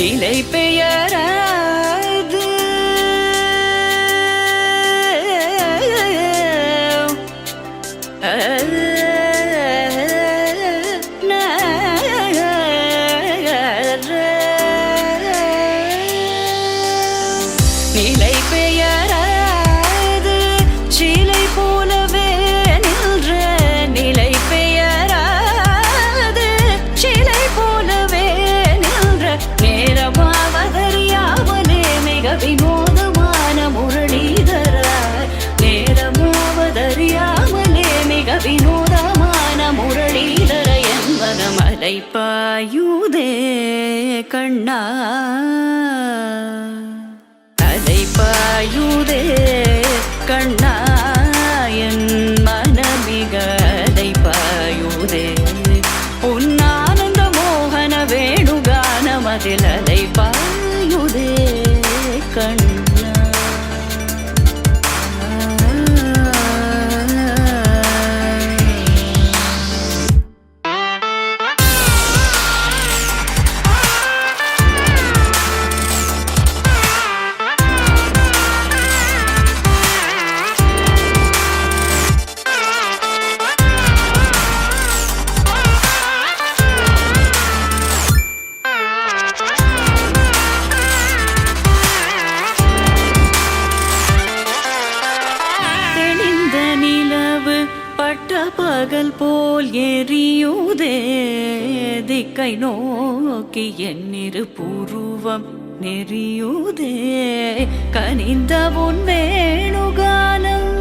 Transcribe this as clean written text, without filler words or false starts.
இலை பெயராது நிலை பெயராது சிலை போலவே நின்ற நிலை பெயராது சிலை போலவே நின்ற நேரமாவதறியாமலே மிக வினோதமான முரளிதர நேரமாவதறியாமலே மிக வினோதமான முரளிதர என்பன மலை பாயுதே கண்ணா பாயுதே கண்ணா என் மனமிக அலை பாயுதே உன்னானந்த மோகன வேணுகானமதில் அலை பாயுதே கண்ணா. பட்ட பகல் போல் எரியுதே திக்கை நோக்கி என்னிரு பூர்வம் நெறியுதே கனிந்த உன் வேணுகானம்